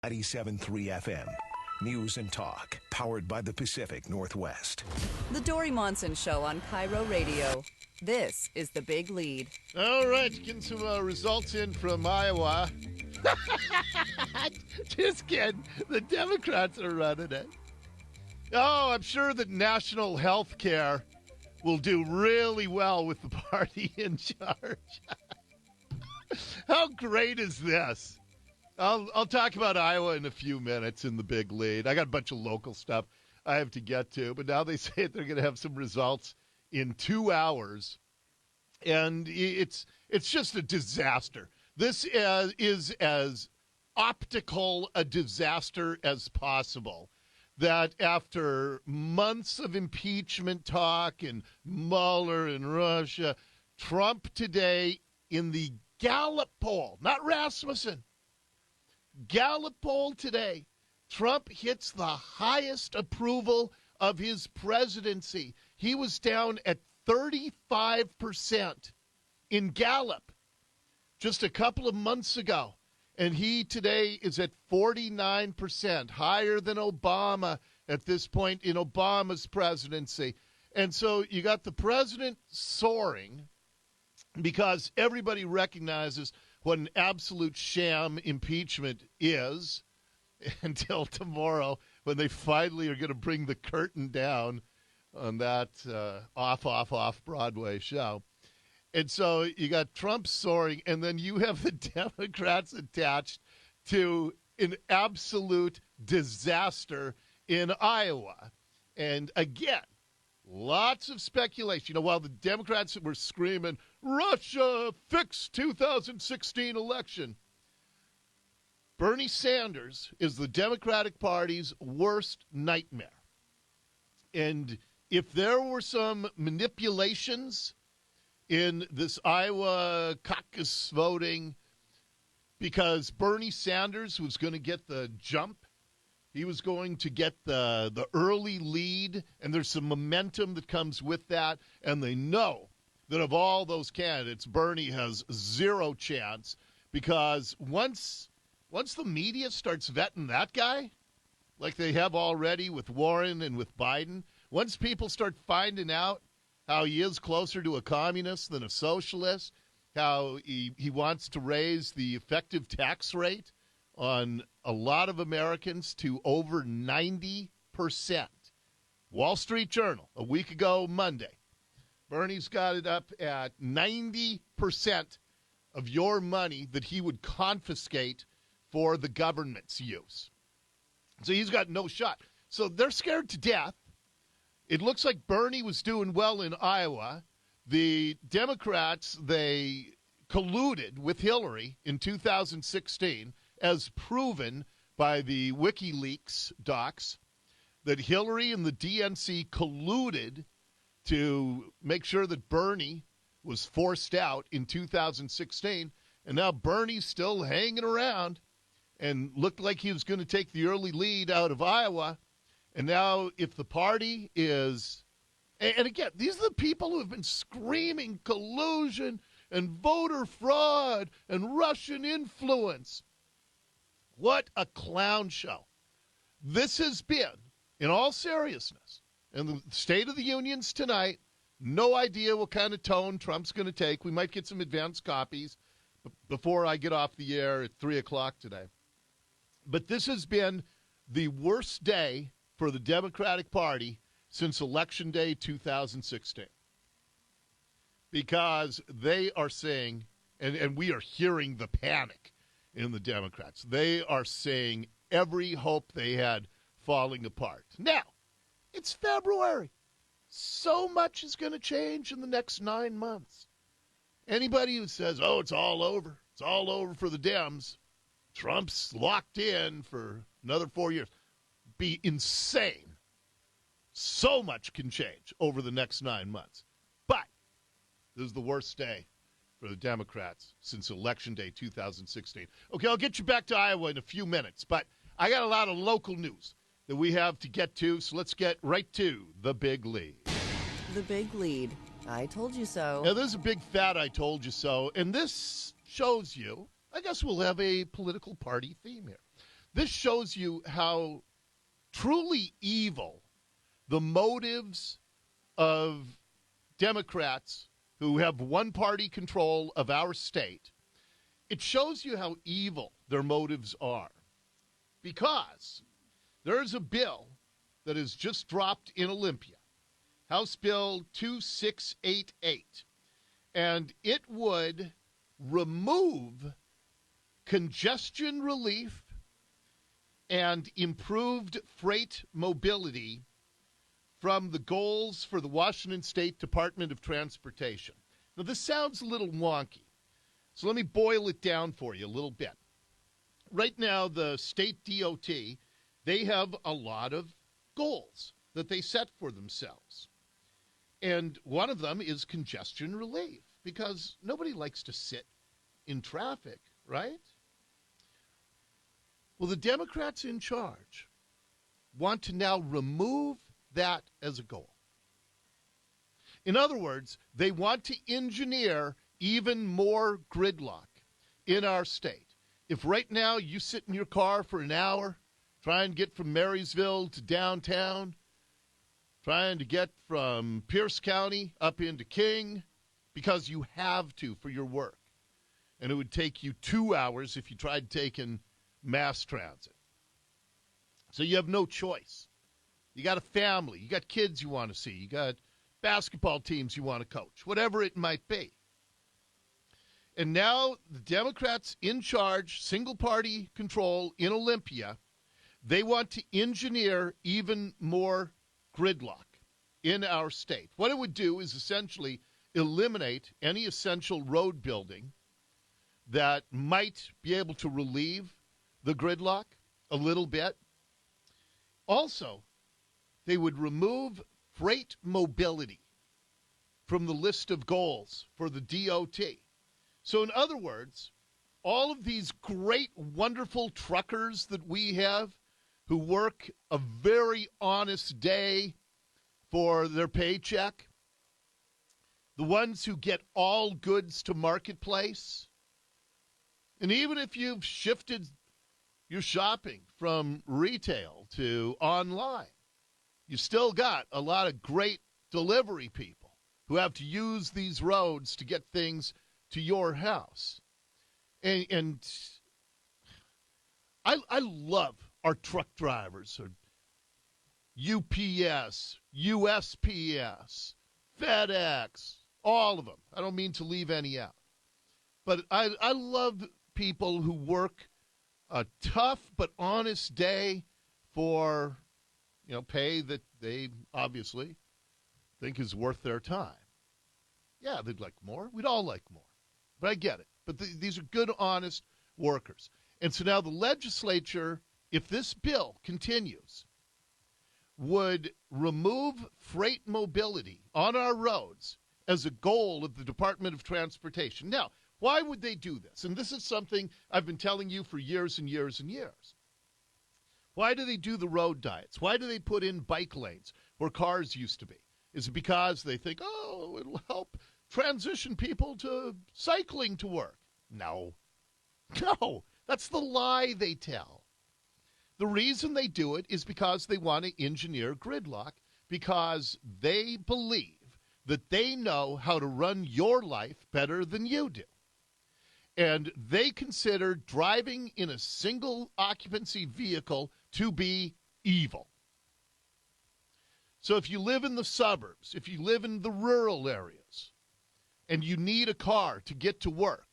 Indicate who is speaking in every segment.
Speaker 1: 97.3 FM. News and talk, powered by the Pacific Northwest.
Speaker 2: The Dori Monson Show on KIRO Radio. This is The Big Lead.
Speaker 3: All right, getting some results in from Iowa. Just kidding. The Democrats are running it. Oh, I'm sure that national health care will do really well with the party in charge. How great is this? I'll talk about Iowa in a few minutes in the big lead. I got a bunch of local stuff I have to get to, but now they say they're going to have some results in 2 hours, and it's just a disaster. This is as optical a disaster as possible. That after months of impeachment talk and Mueller and Russia, Trump today in the Gallup poll, not Rasmussen, Gallup poll today, Trump hits the highest approval of his presidency. He was down at 35% in Gallup just a couple of months ago. And he today is at 49%, higher than Obama at this point in Obama's presidency. And so you got the president soaring because everybody recognizes what an absolute sham impeachment is until tomorrow when they finally are going to bring the curtain down on that off Broadway show. And so you got Trump soaring, and then you have the Democrats attached to an absolute disaster in Iowa. And again, lots of speculation. You know, while the Democrats were screaming, Russia, fix 2016 election, Bernie Sanders is the Democratic Party's worst nightmare. And if there were some manipulations in this Iowa caucus voting because Bernie Sanders was going to get the jump, he was going to get the early lead, and there's some momentum that comes with that, and they know that of all those candidates, Bernie has zero chance because once the media starts vetting that guy, like they have already with Warren and with Biden, once people start finding out how he is closer to a communist than a socialist, how he wants to raise the effective tax rate on a lot of Americans to over 90%. Wall Street Journal, a week ago Monday, Bernie's got it up at 90% of your money that he would confiscate for the government's use. So he's got no shot. So they're scared to death. It looks like Bernie was doing well in Iowa. The Democrats, they colluded with Hillary in 2016, as proven by the WikiLeaks docs, that Hillary and the DNC colluded to make sure that Bernie was forced out in 2016. And now Bernie's still hanging around and looked like he was going to take the early lead out of Iowa. And now if the party is, and again, these are the people who have been screaming collusion and voter fraud and Russian influence. What a clown show. This has been, in all seriousness, in the State of the Unions tonight, no idea what kind of tone Trump's going to take. We might get some advance copies before I get off the air at 3 o'clock today. But this has been the worst day for the Democratic Party since Election Day 2016. Because they are saying, and we are hearing the panic in the Democrats, they are saying every hope they had falling apart. Now, it's February. So much is going to change in the next 9 months. Anybody who says, oh, it's all over for the Dems, Trump's locked in for another 4 years, be insane. So much can change over the next 9 months. But this is the worst day for the Democrats since Election Day 2016. Okay, I'll get you back to Iowa in a few minutes, but I got a lot of local news that we have to get to, so let's get right to the big lead.
Speaker 2: The Big Lead. I told you so.
Speaker 3: Now, there's a big fat I told you so, and this shows you, I guess we'll have a political party theme here. This shows you how truly evil the motives of Democrats who have one-party control of our state. It shows you how evil their motives are. Because there's a bill that has just dropped in Olympia, House Bill 2688, and it would remove congestion relief and improved freight mobility from the goals for the Washington State Department of Transportation. Now, this sounds a little wonky, so let me boil it down for you a little bit. Right now, the state DOT, they have a lot of goals that they set for themselves. And one of them is congestion relief, because nobody likes to sit in traffic, right? Well, the Democrats in charge want to now remove that as a goal. In other words, they want to engineer even more gridlock in our state. If right now you sit in your car for an hour, trying to get from Marysville to downtown, trying to get from Pierce County up into King, because you have to for your work, and it would take you 2 hours if you tried taking mass transit. So you have no choice. You got a family, you got kids you want to see, you got basketball teams you want to coach, whatever it might be. And now the Democrats in charge, single-party control in Olympia, they want to engineer even more gridlock in our state. What it would do is essentially eliminate any essential road building that might be able to relieve the gridlock a little bit. Also, they would remove freight mobility from the list of goals for the DOT. So in other words, all of these great, wonderful truckers that we have who work a very honest day for their paycheck, the ones who get all goods to marketplace, and even if you've shifted your shopping from retail to online, you still got a lot of great delivery people who have to use these roads to get things to your house. And I love our truck drivers, or UPS, USPS, FedEx, all of them. I don't mean to leave any out. But I love people who work a tough but honest day for, pay that they obviously think is worth their time. Yeah, they'd like more. We'd all like more. But I get it. But these are good, honest workers. And so now the legislature, if this bill continues, would remove freight mobility on our roads as a goal of the Department of Transportation. Now, why would they do this? And this is something I've been telling you for years and years and years. Why do they do the road diets? Why do they put in bike lanes where cars used to be? Is it because they think, it'll help transition people to cycling to work? No, that's the lie they tell. The reason they do it is because they want to engineer gridlock, because they believe that they know how to run your life better than you do. And they consider driving in a single occupancy vehicle to be evil. So if you live in the suburbs, if you live in the rural areas, and you need a car to get to work,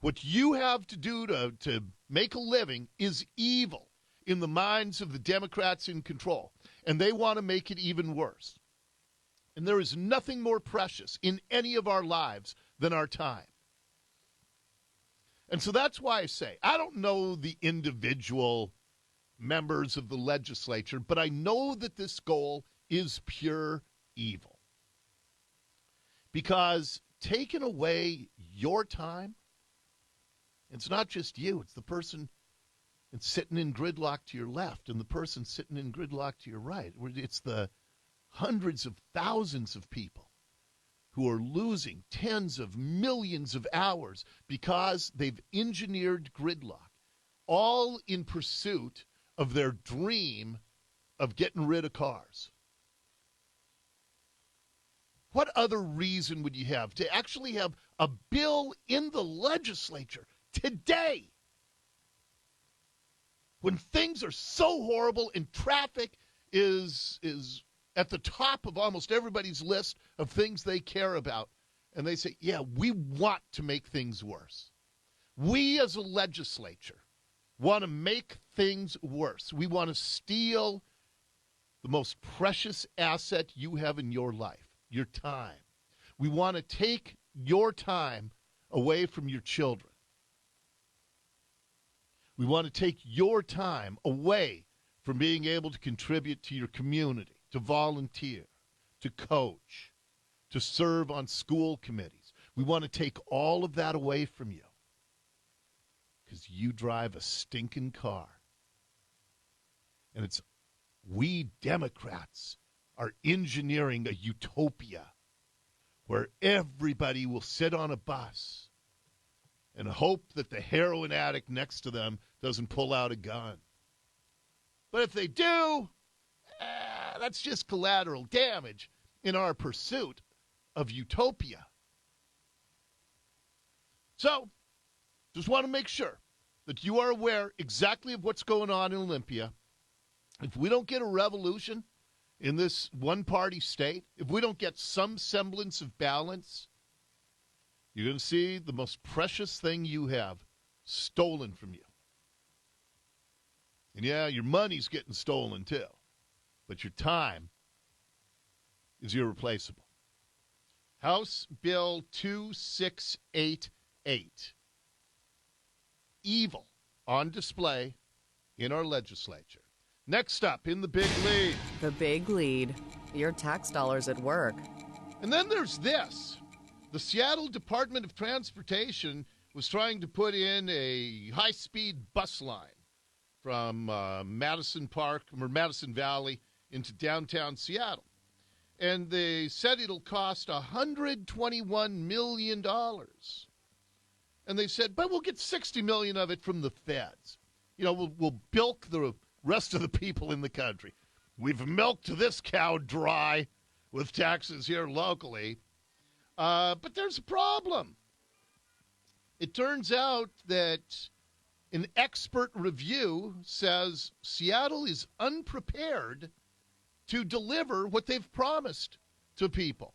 Speaker 3: what you have to do to make a living is evil in the minds of the Democrats in control. And they want to make it even worse. And there is nothing more precious in any of our lives than our time. And so that's why I say, I don't know the individual members of the legislature, but I know that this goal is pure evil. Because taking away your time, it's not just you, it's the person that's sitting in gridlock to your left and the person sitting in gridlock to your right. It's the hundreds of thousands of people who are losing tens of millions of hours because they've engineered gridlock. all in pursuit of their dream of getting rid of cars. What other reason would you have to actually have a bill in the legislature today when things are so horrible and traffic is at the top of almost everybody's list of things they care about? And they say, yeah, we want to make things worse. We as a legislature want to make things worse. We want to steal the most precious asset you have in your life, your time. We want to take your time away from your children. We want to take your time away from being able to contribute to your community, to volunteer, to coach, to serve on school committees. We want to take all of that away from you because you drive a stinking car. And it's we Democrats are engineering a utopia where everybody will sit on a bus and hope that the heroin addict next to them doesn't pull out a gun. But if they do, that's just collateral damage in our pursuit of utopia. So, just want to make sure that you are aware exactly of what's going on in Olympia. If we don't get a revolution in this one-party state, if we don't get some semblance of balance, you're going to see the most precious thing you have stolen from you. And yeah, your money's getting stolen too, but your time is irreplaceable. House Bill 2688. Evil on display in our legislature. Next up in the big lead.
Speaker 2: The big lead. Your tax dollars at work.
Speaker 3: And then there's this. The Seattle Department of Transportation was trying to put in a high-speed bus line from Madison Valley into downtown Seattle. And they said it'll cost $121 million. And they said, but we'll get $60 million of it from the feds. You know, we'll bilk the rest of the people in the country. We've milked this cow dry with taxes here locally. But there's a problem. It turns out that an expert review says Seattle is unprepared to deliver what they've promised to people.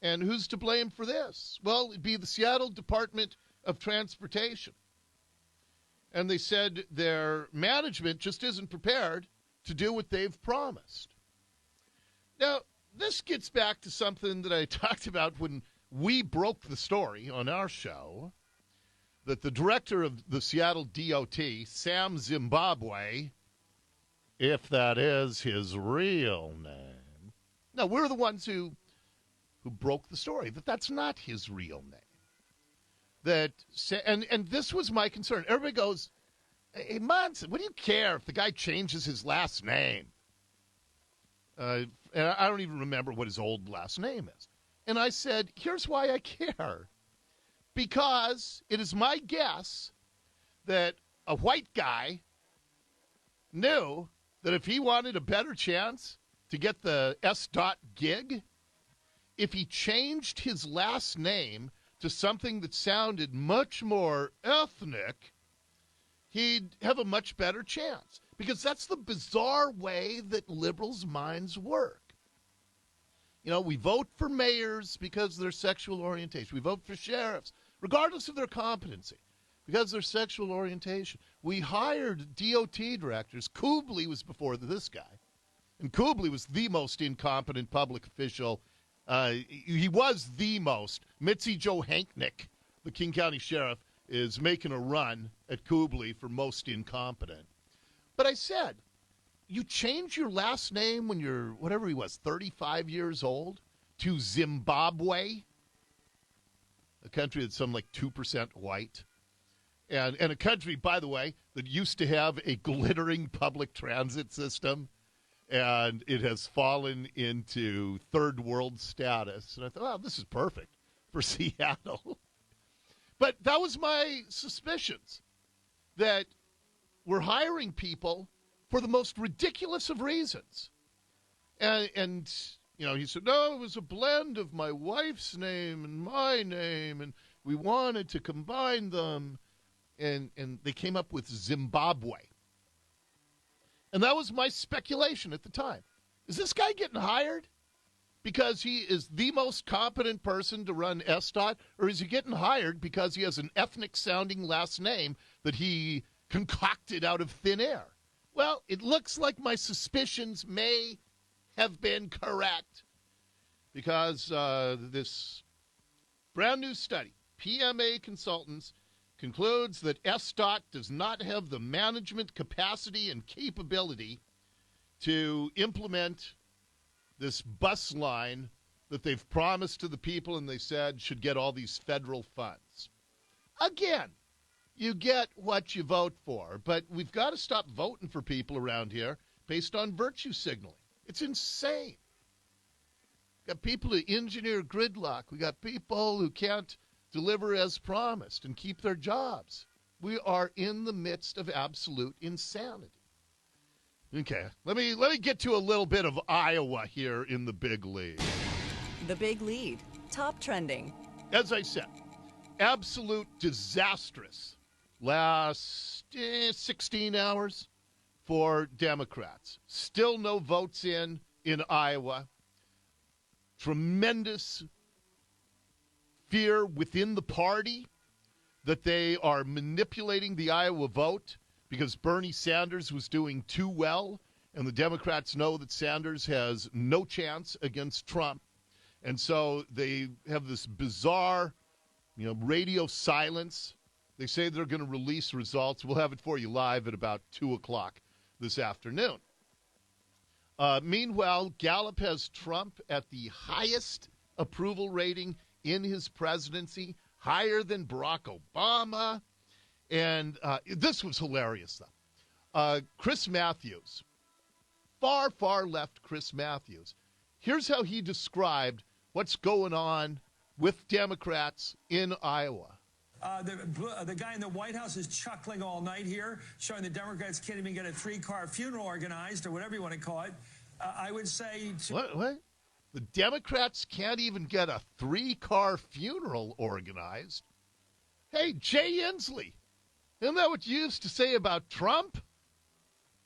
Speaker 3: And who's to blame for this? Well, it'd be the Seattle Department of Transportation. And they said their management just isn't prepared to do what they've promised. Now, this gets back to something that I talked about when we broke the story on our show, that the director of the Seattle DOT, Sam Zimbabwe, if that is his real name. No, we're the ones who broke the story, that that's not his real name. And this was my concern. Everybody goes, hey, Monson, what do you care if the guy changes his last name? And I don't even remember what his old last name is. And I said, here's why I care. Because it is my guess that a white guy knew that if he wanted a better chance to get the S.dot gig, if he changed his last name to something that sounded much more ethnic, he'd have a much better chance. Because that's the bizarre way that liberals' minds work. You know, we vote for mayors because of their sexual orientation. We vote for sheriffs, regardless of their competency, because of their sexual orientation. We hired DOT directors. Kubley was before this guy. And Kubley was the most incompetent public official. He was the most. Mitzi Johanknick, the King County Sheriff, is making a run at Kubley for most incompetent. But I said, you change your last name when you're, whatever he was, 35 years old, to Zimbabwe, a country that's some like 2% white, and a country, by the way, that used to have a glittering public transit system, and it has fallen into third world status. And I thought, oh, this is perfect for Seattle. But that was my suspicions, that were hiring people for the most ridiculous of reasons. And he said, no, it was a blend of my wife's name and my name, and we wanted to combine them. And they came up with Zimbabwe. And that was my speculation at the time. Is this guy getting hired because he is the most competent person to run SDOT, or is he getting hired because he has an ethnic-sounding last name that he concocted out of thin air? Well, it looks like my suspicions may have been correct because this brand new study, PMA Consultants, concludes that SDOT does not have the management capacity and capability to implement this bus line that they've promised to the people and they said should get all these federal funds. Again, you get what you vote for, but we've got to stop voting for people around here based on virtue signaling. It's insane. We've got people who engineer gridlock. We got people who can't deliver as promised and keep their jobs. We are in the midst of absolute insanity. Okay, let me get to a little bit of Iowa here in the big lead.
Speaker 2: The Big Lead, top trending.
Speaker 3: As I said, absolute disastrous last 16 hours for Democrats. Still no votes in Iowa. Tremendous fear within the party that they are manipulating the Iowa vote because Bernie Sanders was doing too well, and the Democrats know that Sanders has no chance against Trump. And so they have this bizarre, radio silence. They say they're going to release results. We'll have it for you live at about 2 o'clock this afternoon. Meanwhile, Gallup has Trump at the highest approval rating in his presidency, higher than Barack Obama. And this was hilarious, though. Chris Matthews, far left Chris Matthews. Here's how he described what's going on with Democrats in Iowa.
Speaker 4: The guy in the White House is chuckling all night here, showing the Democrats can't even get a 3-car funeral organized, or whatever you want to call it. I would say...
Speaker 3: What? The Democrats can't even get a 3-car funeral organized? Hey, Jay Inslee, isn't that what you used to say about Trump?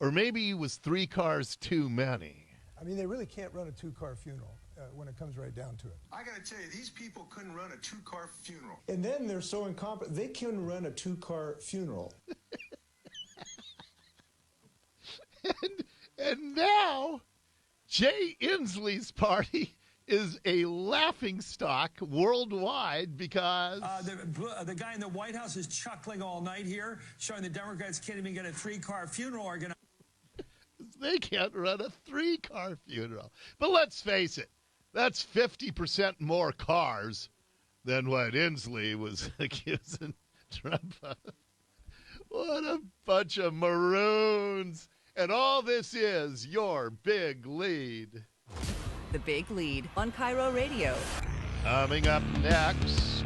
Speaker 3: Or maybe he was 3 cars too many.
Speaker 5: I mean, they really can't run a 2-car funeral when it comes right down to it.
Speaker 6: I got to tell you, these people couldn't run a 2-car funeral.
Speaker 7: And then they're so incompetent, they can run a 2-car funeral.
Speaker 3: and now, Jay Inslee's party is a laughingstock worldwide because...
Speaker 4: the guy in the White House is chuckling all night here, showing the Democrats can't even get a 3-car funeral organized.
Speaker 3: They can't run a 3-car funeral. But let's face it, that's 50% more cars than what Inslee was accusing Trump of. What a bunch of maroons. And all this is your big lead.
Speaker 2: The Big Lead on KIRO Radio.
Speaker 3: Coming up next,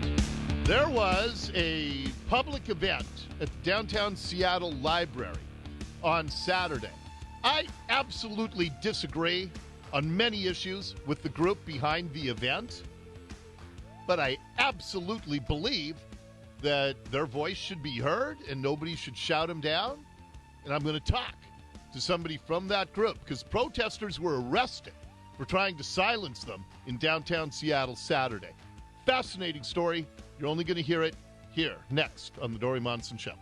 Speaker 3: there was a public event at the downtown Seattle Library on Saturday. I absolutely disagree on many issues with the group behind the event, but I absolutely believe that their voice should be heard and nobody should shout them down. And I'm going to talk to somebody from that group because protesters were arrested for trying to silence them in downtown Seattle Saturday. Fascinating story. You're only going to hear it here next on the Dori Monson Show.